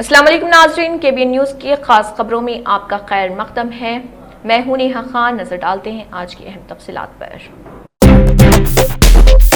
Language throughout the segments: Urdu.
السلام علیکم ناظرین، KBN نیوز کی خاص خبروں میں آپ کا خیر مقدم ہے۔ میں ہوں نیہا خان۔ نظر ڈالتے ہیں آج کی اہم تفصیلات پر۔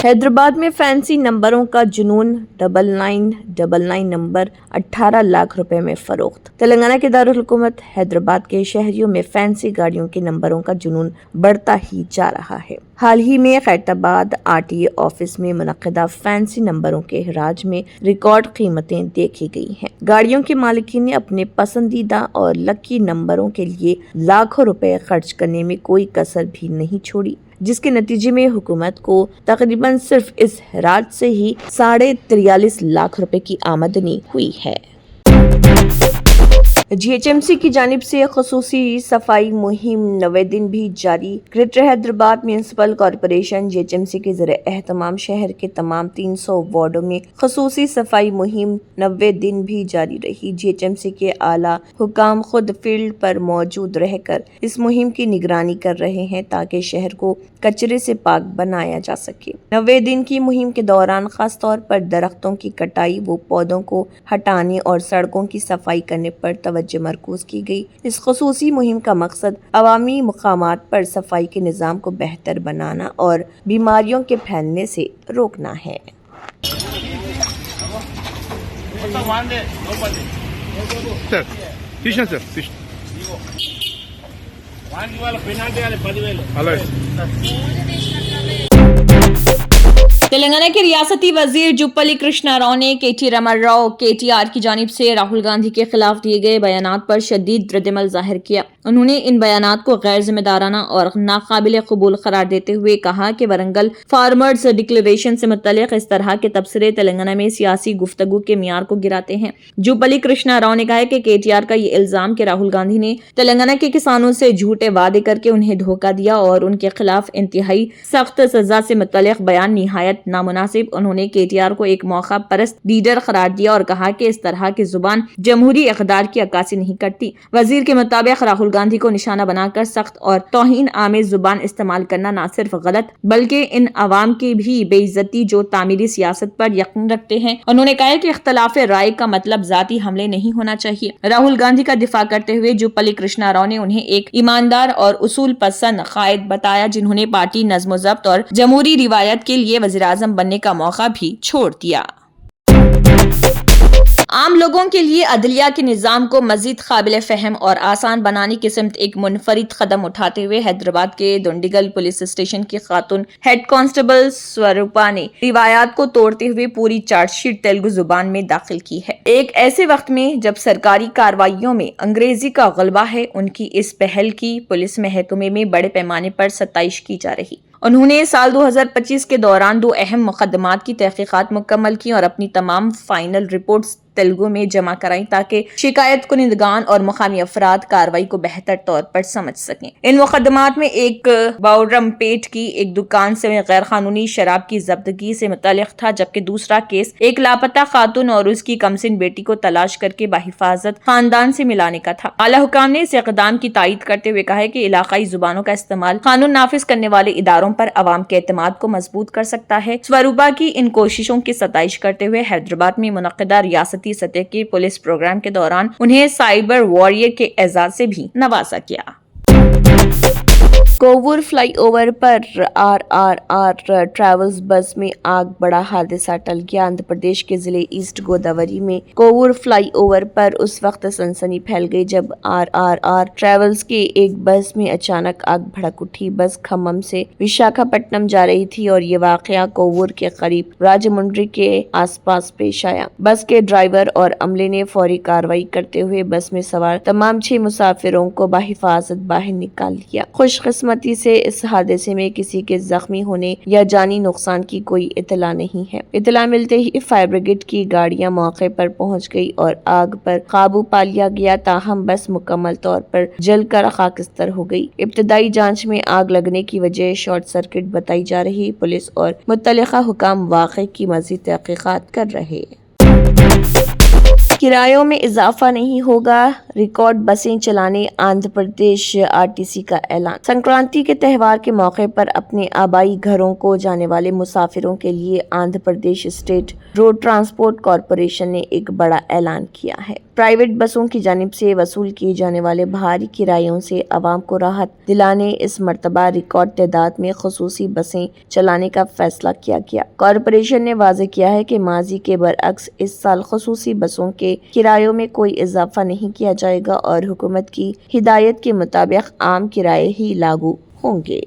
حیدرآباد میں فینسی نمبروں کا جنون، 9999 نمبر 18 لاکھ روپے میں فروخت۔ تلنگانہ کے دارالحکومت حیدرآباد کے شہریوں میں فینسی گاڑیوں کے نمبروں کا جنون بڑھتا ہی جا رہا ہے۔ حال ہی میں خیرآباد RTA آفس میں منعقدہ فینسی نمبروں کے حراج میں ریکارڈ قیمتیں دیکھی گئی ہیں۔ گاڑیوں کے مالکین نے اپنے پسندیدہ اور لکی نمبروں کے لیے لاکھوں روپے خرچ کرنے میں کوئی کسر بھی نہیں چھوڑی، جس کے نتیجے میں حکومت کو تقریباً صرف اس حراج سے ہی 43.5 لاکھ روپے کی آمدنی ہوئی ہے۔ GHMC کی جانب سے خصوصی صفائی مہم 90 دن بھی جاری۔ Greater Hyderabad municipal corporation GHMC کے زیر اہتمام شہر کے تمام 300 وارڈوں میں خصوصی صفائی مہم 90 دن بھی جاری رہی۔ GHMC کے اعلیٰ حکام خود فیلڈ پر موجود رہ کر اس مہم کی نگرانی کر رہے ہیں تاکہ شہر کو کچرے سے پاک بنایا جا سکے۔ 90 دن کی مہم کے دوران خاص طور پر درختوں کی کٹائی و پودوں کو ہٹانے اور سڑکوں کی صفائی کرنے پر توجہ مرکوز کی گئی۔ اس خصوصی مہم کا مقصد عوامی مقامات پر صفائی کے نظام کو بہتر بنانا اور بیماریوں کے پھیلنے سے روکنا ہے۔ تلنگانہ کے ریاستی وزیر جوپلی کرشنا راؤ نے KT رامن راؤ KTR کی جانب سے راہل گاندھی کے خلاف دیے گئے بیانات پر شدید ردعمل ظاہر کیا۔ انہوں نے ان بیانات کو غیر ذمہ دارانہ اور ناقابل قبول قرار دیتے ہوئے کہا کہ ورنگل فارمرز ڈکلیریشن سے متعلق اس طرح کے تبصرے تلنگانہ میں سیاسی گفتگو کے معیار کو گراتے ہیں۔ جوپلی کرشنا راؤ نے کہا کہ KTR کا یہ الزام کہ راہل گاندھی نے تلنگانہ کے کسانوں سے جھوٹے وعدے کر کے انہیں دھوکہ دیا اور ان کے خلاف انتہائی سخت سزا سے متعلق بیان نہایت نامناسب۔ انہوں نے KTR کو ایک موقع پرست لیڈر قرار دیا اور کہا کہ اس طرح کی زبان جمہوری اقدار کی عکاسی نہیں کرتی۔ وزیر کے مطابق راہل گاندھی کو نشانہ بنا کر سخت اور توہین آمیز زبان استعمال کرنا نہ صرف غلط بلکہ ان عوام کی بھی بے عزتی جو تعمیری سیاست پر یقین رکھتے ہیں۔ انہوں نے کہا کہ اختلاف رائے کا مطلب ذاتی حملے نہیں ہونا چاہیے۔ راہل گاندھی کا دفاع کرتے ہوئے جوپلی کرشنا راؤ نے انہیں ایک ایماندار اور اصول پسند قائد بتایا جنہوں نے پارٹی نظم و ضبط اور جمہوری روایت کے لیے وزیر اعظم بننے کا موقع بھی چھوڑ دیا۔ عام لوگوں کے لیے عدلیہ کے نظام کو مزید قابل فہم اور آسان بنانے کی سمت ایک منفرد قدم اٹھاتے ہوئے حیدرآباد کے دونڈیگل پولیس اسٹیشن کی خاتون ہیڈ کانسٹیبل سوروپا نے روایات کو توڑتے ہوئے پوری چارج شیٹ تیلگو زبان میں داخل کی ہے۔ ایک ایسے وقت میں جب سرکاری کارروائیوں میں انگریزی کا غلبہ ہے، ان کی اس پہل کی پولیس محکمے میں بڑے پیمانے پر ستائش کی جا رہی۔ انہوں نے سال 2025 کے دوران 2 اہم مقدمات کی تحقیقات مکمل کی اور اپنی تمام فائنل رپورٹس تیلگو میں جمع کرائیں تاکہ شکایت کنندگان اور مقامی افراد کارروائی کو بہتر طور پر سمجھ سکیں۔ ان مقدمات میں ایک باورم پیٹ کی ایک دکان سے غیر قانونی شراب کی ضبطگی سے متعلق تھا، جبکہ دوسرا کیس ایک لاپتہ خاتون اور اس کی کمسن بیٹی کو تلاش کر کے بحفاظت خاندان سے ملانے کا تھا۔ اعلیٰ حکام نے اس اقدام کی تائید کرتے ہوئے کہا کہ علاقائی زبانوں کا استعمال قانون نافذ کرنے والے اداروں پر عوام کے اعتماد کو مضبوط کر سکتا ہے۔ سوروپا کی ان کوششوں کی ستائش کرتے ہوئے حیدرآباد میں منعقدہ ریاستی سطح کے پولیس پروگرام کے دوران انہیں سائبر واریئر کے اعزاز سے بھی نوازا گیا۔ کوور فلائی اوور پر RRR ٹریولز بس میں آگ، بڑا حادثہ ٹل گیا۔ آندھرا پردیش کے ضلع ایسٹ گوداوری میں کوور فلائی اوور پر اس وقت سنسنی پھیل گئی جب RRR ٹریولز کے ایک بس میں اچانک آگ بھڑک اٹھی۔ بس کھمم سے وشاکھاپٹنم جا رہی تھی اور یہ واقعہ کوور کے قریب راجمنڈری کے آس پاس پیش آیا۔ بس کے ڈرائیور اور عملے نے فوری کارروائی کرتے ہوئے بس میں سوار تمام 6 مسافروں کو بحفاظت باہر نکال لیا۔ خوش قسمتی سے اس حادثے میں کسی کے زخمی ہونے یا جانی نقصان کی کوئی اطلاع نہیں ہے۔ اطلاع ملتے ہی فائر بریگیڈ کی گاڑیاں موقع پر پہنچ گئی اور آگ پر قابو پا لیا گیا، تاہم بس مکمل طور پر جل کر خاکستر ہو گئی۔ ابتدائی جانچ میں آگ لگنے کی وجہ شارٹ سرکٹ بتائی جا رہی۔ پولیس اور متعلقہ حکام واقعے کی مزید تحقیقات کر رہے۔ کرایوں میں اضافہ نہیں ہوگا، ریکارڈ بسیں چلانے آندھرا پردیش آرٹیسی کا اعلان۔ سنکرانتی کے تہوار کے موقع پر اپنے آبائی گھروں کو جانے والے مسافروں کے لیے Andhra Pradesh state road transport corporation نے ایک بڑا اعلان کیا ہے۔ پرائیویٹ بسوں کی جانب سے وصول کیے جانے والے بھاری کرایوں سے عوام کو راحت دلانے اس مرتبہ ریکارڈ تعداد میں خصوصی بسیں چلانے کا فیصلہ کیا گیا۔ کارپوریشن نے واضح کیا ہے کہ ماضی کے برعکس اس سال خصوصی بسوں کے کرایوں میں کوئی اضافہ نہیں کیا جائے گا اور حکومت کی ہدایت کے مطابق عام کرائے ہی لاگو ہوں گے۔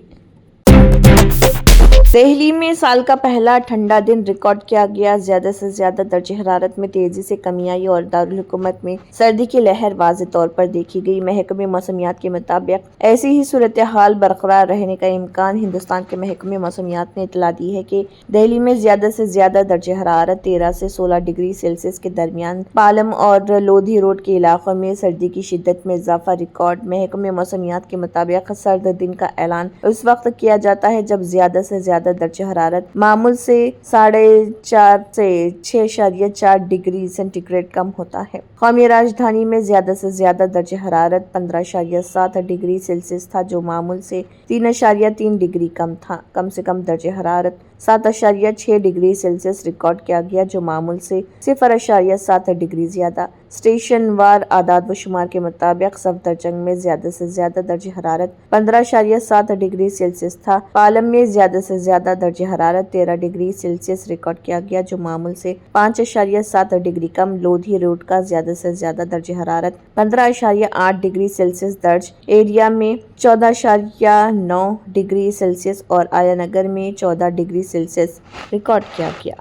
دہلی میں سال کا پہلا ٹھنڈا دن ریکارڈ کیا گیا، زیادہ سے زیادہ درجہ حرارت میں تیزی سے کمی آئی اور دارالحکومت میں سردی کی لہر واضح طور پر دیکھی گئی۔ محکمہ موسمیات کے مطابق ایسی ہی صورتحال برقرار رہنے کا امکان۔ ہندوستان کے محکمہ موسمیات نے اطلاع دی ہے کہ دہلی میں زیادہ سے زیادہ درجہ حرارت 13 سے 16 ڈگری سیلسیس کے درمیان، پالم اور لودھی روڈ کے علاقوں میں سردی کی شدت میں اضافہ ریکارڈ۔ محکمہ موسمیات کے مطابق سرد دن کا اعلان اس وقت کیا جاتا ہے جب زیادہ سے زیادہ درجہ حرارت معمول سے 4.5 سے 6.4 ڈگری سینٹی گریڈ کم ہوتا ہے۔ قومی راجدھانی میں زیادہ سے زیادہ درجہ حرارت 15.7 ڈگری سیلسیس تھا جو معمول سے 3.3 ڈگری کم تھا۔ کم سے کم درجہ حرارت 7.6 ڈگری سیلسیس ریکارڈ کیا گیا جو معمول سے 0.7 ڈگری زیادہ۔ اسٹیشن وار اعداد و شمار کے مطابق صفدرجنگ میں زیادہ سے زیادہ درجہ حرارت 15.7 ڈگری سیلسیس تھا۔ پالم میں زیادہ سے زیادہ درجہ حرارت 13 ڈگری سیلسیس ریکارڈ کیا گیا جو معمول سے 5.7 ڈگری کم۔ لودھی روڈ کا زیادہ سے زیادہ درجہ حرارت 15.8 ڈگری سیلسیس درج۔ ایریا میں 14.9 ڈگری سیلسیس اور آیا نگر میں 14 ڈگری سیلسیس ریکارڈ کیا گیا۔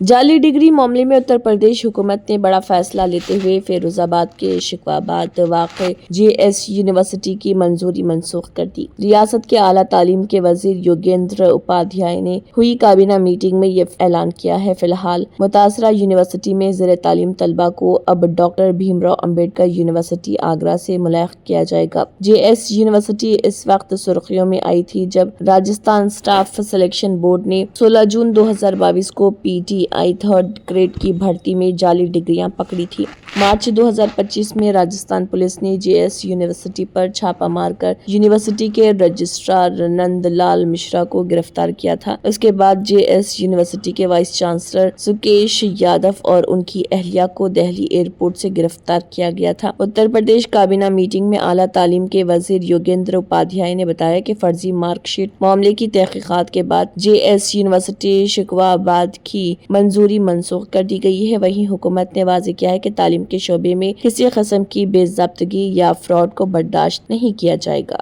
جعلی ڈگری معاملے میں اتر پردیش حکومت نے بڑا فیصلہ لیتے ہوئے فیروز آباد کے شکواباد واقع جے ایس یونیورسٹی کی منظوری منسوخ کر دی۔ ریاست کے اعلیٰ تعلیم کے وزیر یوگیندر اپادھیائے نے ہوئی کابینہ میٹنگ میں یہ اعلان کیا ہے۔ فی الحال متاثرہ یونیورسٹی میں زیر تعلیم طلبہ کو اب ڈاکٹر بھیم راؤ امبیڈکر یونیورسٹی آگرہ سے ملحق کیا جائے گا۔ جے ایس یونیورسٹی اس وقت سرخیوں میں آئی تھی جب راجستھان اسٹاف سلیکشن بورڈ نے 16 جون 2022 کو P T I 3rd grade کی بھرتی میں جعلی ڈگریاں پکڑی تھی۔ مارچ 2025 میں راجستھان پولیس نے جے ایس یونیورسٹی پر چھاپہ مار کر یونیورسٹی کے رجسٹرار نند لال مشرا کو گرفتار کیا تھا۔ اس کے بعد جے ایس یونیورسٹی کے وائس چانسلر سکیش یادو اور ان کی اہلیہ کو دہلی ایئرپورٹ سے گرفتار کیا گیا تھا۔ اتر پردیش کابینہ میٹنگ میں اعلیٰ تعلیم کے وزیر یوگیندر اپادھیائے نے بتایا کہ فرضی مارک شیٹ معاملے کی تحقیقات کے بعد جے ایس یونیورسٹی شکواباد کی منظوری منسوخ کر دی گئی ہے۔ وہیں حکومت نے واضح کیا ہے کہ تعلیم کے شعبے میں کسی قسم کی بے ضابطگی یا فراڈ کو برداشت نہیں کیا جائے گا۔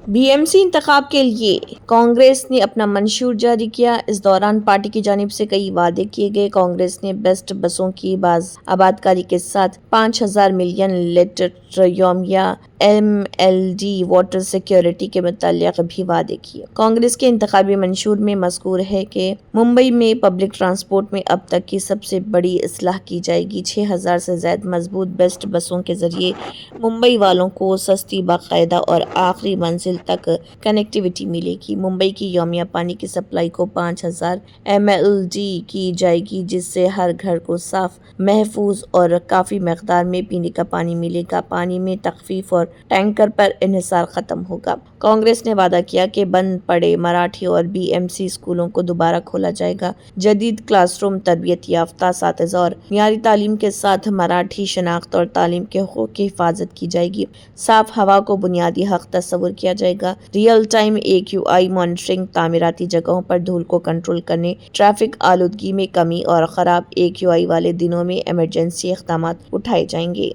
بی ایم سی انتخاب کے لیے کانگریس نے اپنا منشور جاری کیا۔ اس دوران پارٹی کی جانب سے کئی وعدے کیے گئے۔ کانگریس نے بیسٹ بسوں کی باز آبادکاری کے ساتھ 5000 ملین لیٹر یومیہ M L D water security کے متعلق بھی وعدے کیے۔ کانگریس کے انتخابی منشور میں مذکور ہے کہ ممبئی میں پبلک ٹرانسپورٹ میں اب تک کی سب سے بڑی اصلاح کی جائے گی۔ 6000 سے زائد مضبوط بیسٹ بسوں کے ذریعے ممبئی والوں کو سستی، باقاعدہ اور آخری منزل تک کنیکٹیویٹی ملے گی۔ ممبئی کی یومیہ پانی کی سپلائی کو 5000 ایم ایل ڈی کی جائے گی جس سے ہر گھر کو صاف، محفوظ اور کافی مقدار میں پینے کا پانی ملے گا۔ پانی میں تخفیف اور ٹینکر پر انحصار ختم ہوگا۔ کانگریس نے وعدہ کیا کہ بند پڑے مراٹھی اور بی ایم سی اسکولوں کو دوبارہ کھولا جائے گا۔ جدید کلاس روم، تربیت یافتہ اساتذہ اور معیاری تعلیم کے ساتھ مراٹھی شناخت اور تعلیم کے حقوق کی حفاظت کی جائے گی۔ صاف ہوا کو بنیادی حق تصور کیا جائے گا۔ ریئل ٹائم AQI مانیٹرنگ، تعمیراتی جگہوں پر دھول کو کنٹرول کرنے، ٹریفک آلودگی میں کمی اور خراب AQI والے دنوں میں ایمرجنسی اقدامات اٹھائے جائیں گے۔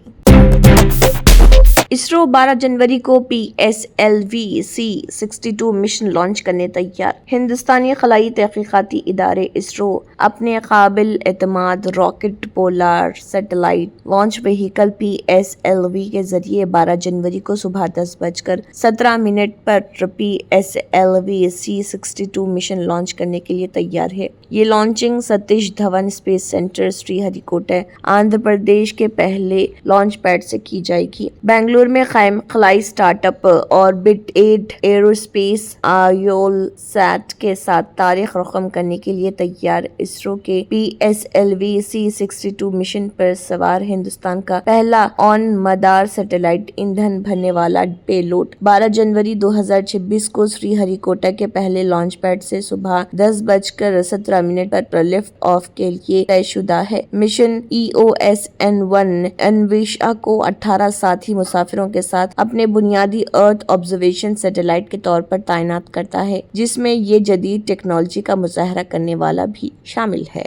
اسرو 12 جنوری کو PSLV-C62 مشن لانچ کرنے تیار۔ ہندوستانی خلائی تحقیقاتی ادارے اسرو اپنے قابل اعتماد راکٹ پولار سیٹلائٹ لانچ وہیکل PSLV کے ذریعے 12 جنوری کو صبح 10:17 پر PSLV-C62 مشن لانچ کرنے کے لیے تیار ہے۔ یہ لانچنگ ستیش دھون اسپیس سینٹر، سری ہری کوٹا، آندھرا پردیش کے پہلے لانچ پیڈ سے کی جائے گی۔ بنگلورو بنگلور میں قائم خلائی startup Orbit Aid Aerospace آیول سیٹ کے ساتھ تاریخ رقم کرنے کے لیے تیار اسرو کے PSLV C-62 مشن پر سوار ہندوستان کا پہلا آن مدار سیٹلائٹ ایندھن بھرنے والا پے لوڈ 12 جنوری 2026 کو سری ہری کوٹا کے پہلے لانچ پیڈ سے صبح 10:17 پر لفٹ آف کے لیے طے شدہ ہے۔ مشن EOSN-1 انویشا کو 18 ساتھی مسافروں کے ساتھ اپنے بنیادی ارتھ آبزرویشن سیٹلائٹ کے طور پر تعینات کرتا ہے، جس میں یہ جدید ٹیکنالوجی کا مظاہرہ کرنے والا بھی شامل ہے۔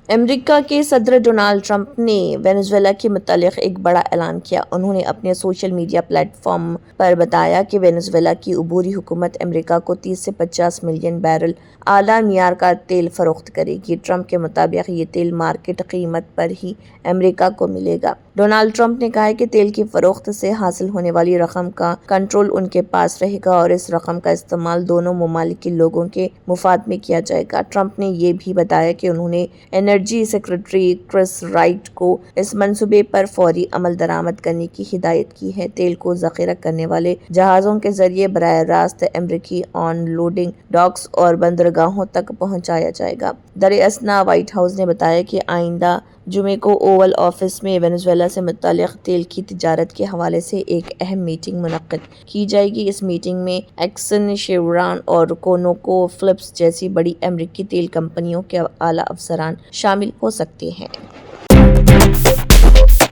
امریکہ کے صدر ڈونالڈ ٹرمپ نے وینزویلا کے متعلق ایک بڑا اعلان کیا۔ انہوں نے اپنے سوشل میڈیا پلیٹ فارم پر بتایا کہ وینزویلا کی عبوری حکومت امریکہ کو 30 سے 50 ملین بیرل اعلیٰ معیار کا تیل فروخت کرے گی۔ ٹرمپ کے مطابق یہ تیل مارکیٹ قیمت پر ہی امریکہ کو ملے گا۔ ڈونالڈ ٹرمپ نے کہا کہ تیل کی فروخت سے حاصل ہونے والی رقم کا کنٹرول ان کے پاس رہے گا اور اس رقم کا استعمال دونوں ممالک کے لوگوں کے مفاد میں کیا جائے گا۔ ٹرمپ نے یہ بھی بتایا کہ انہوں نے انرجی سیکریٹری کرس رائٹ کو اس منصوبے پر فوری عمل درآمد کرنے کی ہدایت کی ہے۔ تیل کو ذخیرہ کرنے والے جہازوں کے ذریعے براہ راست امریکی آن لوڈنگ ڈاکس اور بندرگاہوں تک پہنچایا جائے گا۔ در اثنا وائٹ ہاؤس نے بتایا کہ آئندہ جمعے کو اوول آفس میں وینزویلا سے متعلق تیل کی تجارت کے حوالے سے ایک اہم میٹنگ منعقد کی جائے گی۔ اس میٹنگ میں ایکسن، شیوران اور کونوکو فلپس جیسی بڑی امریکی تیل کمپنیوں کے اعلیٰ افسران شامل ہو سکتے ہیں۔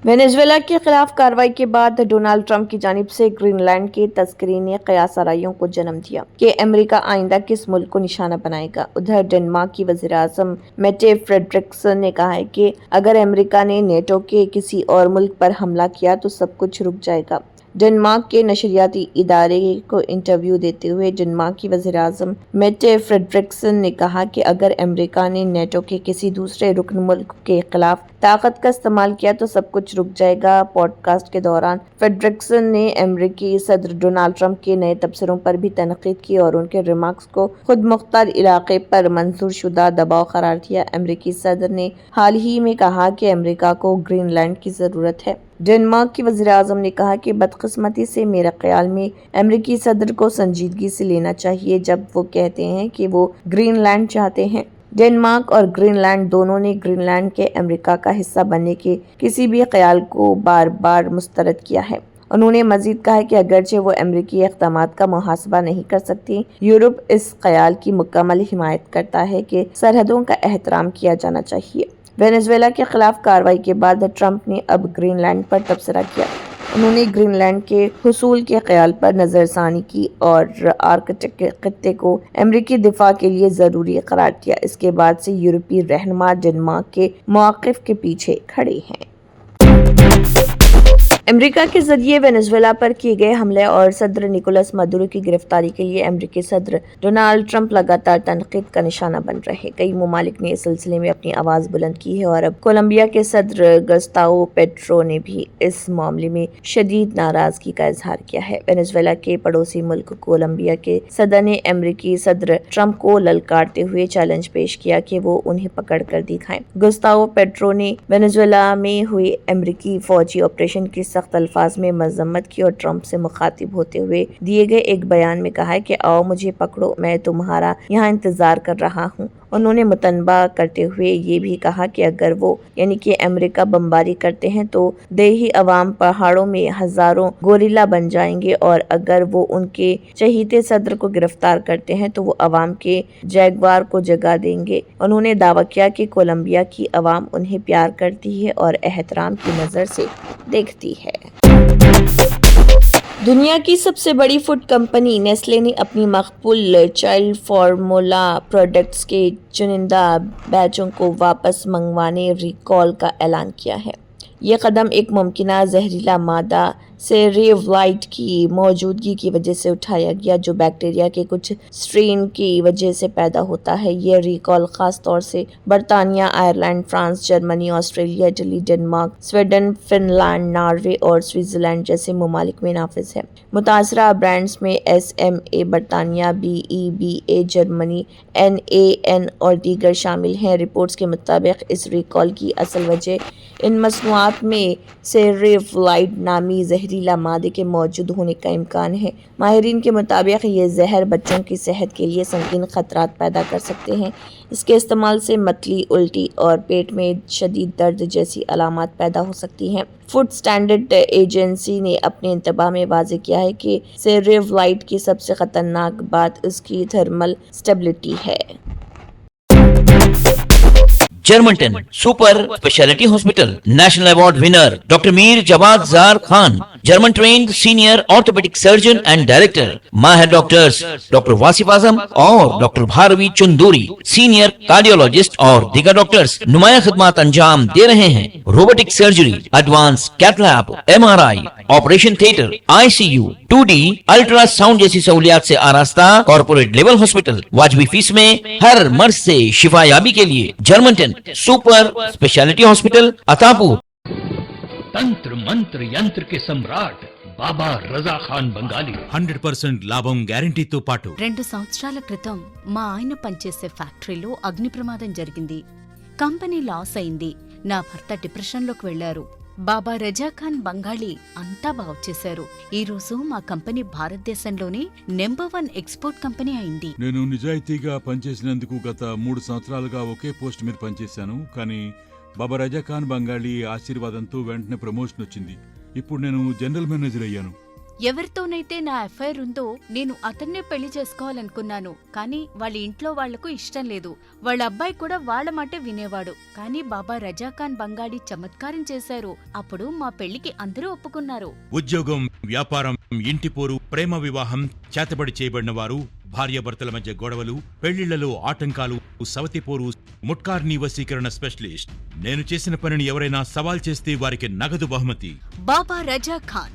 وینزویلا کے خلاف کارروائی کے بعد ڈونالڈ ٹرمپ کی جانب سے گرین لینڈ کے تذکرے نے قیاس آرائیوں کو جنم دیا کہ امریکہ آئندہ کس ملک کو نشانہ بنائے گا۔ ادھر ڈنمارک کی وزیر اعظم میٹے فریڈرکسن نے کہا ہے کہ اگر امریکہ نے نیٹو کے کسی اور ملک پر حملہ کیا تو سب کچھ رک جائے گا۔ ڈنمارک کے نشریاتی ادارے کو انٹرویو دیتے ہوئے ڈنمارک کی وزیر اعظم میٹے فریڈرکسن نے کہا کہ اگر امریکہ نے نیٹو کے کسی دوسرے رکن ملک کے خلاف طاقت کا استعمال کیا تو سب کچھ رک جائے گا۔ پوڈ کاسٹ کے دوران فریڈرکسن نے امریکی صدر ڈونالڈ ٹرمپ کے نئے تبصروں پر بھی تنقید کی اور ان کے ریمارکس کو خود مختار علاقے پر منظور شدہ دباؤ قرار دیا۔ امریکی صدر نے حال ہی میں کہا کہ امریکہ کو گرین لینڈ کی ضرورت ہے۔ ڈنمارک کی وزیر اعظم نے کہا کہ بدقسمتی سے میرے خیال میں امریکی صدر کو سنجیدگی سے لینا چاہیے جب وہ کہتے ہیں کہ وہ گرین لینڈ چاہتے ہیں۔ ڈنمارک اور گرین لینڈ دونوں نے گرین لینڈ کے امریکہ کا حصہ بننے کے کسی بھی خیال کو بار بار مسترد کیا ہے۔ انہوں نے مزید کہا کہ اگرچہ وہ امریکی اقدامات کا محاسبہ نہیں کر سکتی، یورپ اس خیال کی مکمل حمایت کرتا ہے کہ سرحدوں کا احترام کیا جانا چاہیے۔ وینزویلا کے خلاف کارروائی کے بعد ٹرمپ نے اب گرین لینڈ پر تبصرہ کیا۔ انہوں نے گرین لینڈ کے حصول کے خیال پر نظر ثانی کی اور آرکٹک خطے کو امریکی دفاع کے لیے ضروری قرار دیا۔ اس کے بعد سے یورپی رہنما ڈنمارک کے موقف کے پیچھے کھڑے ہیں۔ امریکہ کے ذریعے وینزویلا پر کیے گئے حملے اور صدر نکولس مادورو کی گرفتاری کے لیے امریکی صدر ڈونالڈ ٹرمپ لگاتار تنقید کا نشانہ بن رہے ہیں۔ کئی ممالک نے اس سلسلے میں اپنی آواز بلند کی ہے اور اب کولمبیا کے صدر گسٹاؤ پیٹرو نے بھی اس معاملے میں شدید ناراضگی کا اظہار کیا ہے۔ وینزویلا کے پڑوسی ملک کولمبیا کے صدر نے امریکی صدر ٹرمپ کو للکارتے ہوئے چیلنج پیش کیا کہ وہ انہیں پکڑ کر دکھائیں۔ گسٹاؤ پیٹرو نے وینزویلا میں ہوئے امریکی فوجی آپریشن کی سخت الفاظ میں مذمت کی اور ٹرمپ سے مخاطب ہوتے ہوئے دیے گئے ایک بیان میں کہا کہ آؤ مجھے پکڑو، میں تمہارا یہاں انتظار کر رہا ہوں۔ انہوں نے متنبہ کرتے ہوئے یہ بھی کہا کہ اگر وہ یعنی کہ امریکہ بمباری کرتے ہیں تو دیہی عوام پہاڑوں میں ہزاروں گوریلا بن جائیں گے اور اگر وہ ان کے چہیتے صدر کو گرفتار کرتے ہیں تو وہ عوام کے جیگوار کو جگا دیں گے۔ انہوں نے دعویٰ کیا کہ کولمبیا کی عوام انہیں پیار کرتی ہے اور احترام کی نظر سے دیکھتی ہے۔ دنیا کی سب سے بڑی فوڈ کمپنی نیسلے نے اپنی مقبول چائلڈ فارمولا پروڈکٹس کے چنندہ بیچوں کو واپس منگوانے ریکال کا اعلان کیا ہے۔ یہ قدم ایک ممکنہ زہریلا مادہ سیریولائٹ کی موجودگی کی وجہ سے اٹھایا گیا جو بیکٹیریا کے کچھ سٹرین کی وجہ سے پیدا ہوتا ہے۔ یہ ریکال خاص طور سے برطانیہ، Ireland, France, Germany, Australia, Italy, Denmark, Sweden, Finland, Norway اور سوئٹزرلینڈ جیسے ممالک میں نافذ ہے۔ متاثرہ برانڈز میں SMA برطانیہ، BEBA جرمنی، NAN اور دیگر شامل ہیں۔ رپورٹس کے مطابق اس ریکال کی اصل وجہ ان مصنوعات خوراک میں سیریفلائڈ نامی زہریلا مادے کے موجود ہونے کا امکان ہے۔ ماہرین کے مطابق یہ زہر بچوں کی صحت کے لیے سنگین خطرات پیدا کر سکتے ہیں۔ اس کے استعمال سے متلی، الٹی اور پیٹ میں شدید درد جیسی علامات پیدا ہو سکتی ہیں۔ فوڈ اسٹینڈرڈ ایجنسی نے اپنے انتباہ میں واضح کیا ہے کہ سیریفلائڈ کی سب سے خطرناک بات اس کی تھرمل اسٹیبلٹی ہے۔ جرمنٹن super speciality hospital national award winner doctor Mir Jawad Zar Khan, German trained senior orthopaedic surgeon and director, ماہر ڈاکٹرز ڈاکٹر واصف اعظم اور doctor Bharavi Chanduri, senior cardiologist اور دیگر ڈاکٹرز نمایاں خدمات انجام دے رہے ہیں۔ Robotic surgery, advance cath lab, MRI، operation theatre, ICU، 2D ultrasound جیسی سہولیات سے آراستہ کارپوریٹ لیول ہاسپٹل، واجبی فیس میں ہر مرض سے شفا یابی کے لیے جرمنٹن سپر اسپیشلٹی ہاسپٹل عطاپور۔ తంత్ర మంత్ర యంత్ర కే సమ్రాట్ బాబా రజా ఖాన్ బంగాలి 100% లాభం గ్యారంటీతో పాటు 2 సంవత్సరాల క్రితం మా ఆయన పనిచేసే ఫ్యాక్టరీలో అగ్ని ప్రమాదం జరిగింది. కంపెనీ లాస్ అయింది. నా భర్త డిప్రెషన్లోకి వెళ్లారు. బాబా రజాఖాన్ బంగాళీ అంతా బాగుచేశారు. ఈ రోజు మా కంపెనీ భారతదేశంలోనే నెంబర్ 1 ఎక్స్పోర్ట్ కంపెనీ అయింది. నేను నిజాయితీగా పనిచేసినందుకు గత 3 సంవత్సరాలుగా ఒకే పోస్ట్ మీద పనిచేశాను. కానీ బాబా రజాఖాన్ బంగాళీ ఆశీర్వాదంతో వెంటనే ప్రమోషన్ వచ్చింది. ఇప్పుడు నేను జనరల్ మేనేజర్ అయ్యాను. ఎవరితోనైతే నా ఎఫ్ఐఆర్ ఉందో నేను అతన్నే పెళ్లి చేసుకోవాలనుకున్నాను. కానీ వాళ్ళ ఇంట్లో వాళ్లకు ఇష్టం లేదు. వాళ్ళ అబ్బాయి కూడా వాళ్ళ మాటే వినేవాడు. కానీ బాబా రజాఖాన్ బంగాళీ చమత్కారం చేశారు. అప్పుడు మా పెళ్లికి అందరూ ఒప్పుకున్నారు. ఉద్యోగం, వ్యాపారం, ఇంటి పోరు, ప్రేమ వివాహం, చేతబడి చేయబడిన వారు, భార్యాభర్తల మధ్య గొడవలు, పెళ్లిళ్లలో ఆటంకాలు, సవతిపోరు, ముట్కార్నీ వశీకరణ స్పెషలిస్ట్. నేను చేసిన పనిని ఎవరైనా సవాల్ చేస్తే వారికి నగదు బహుమతి. బాబా రజాఖాన్,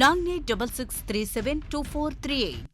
9866372438।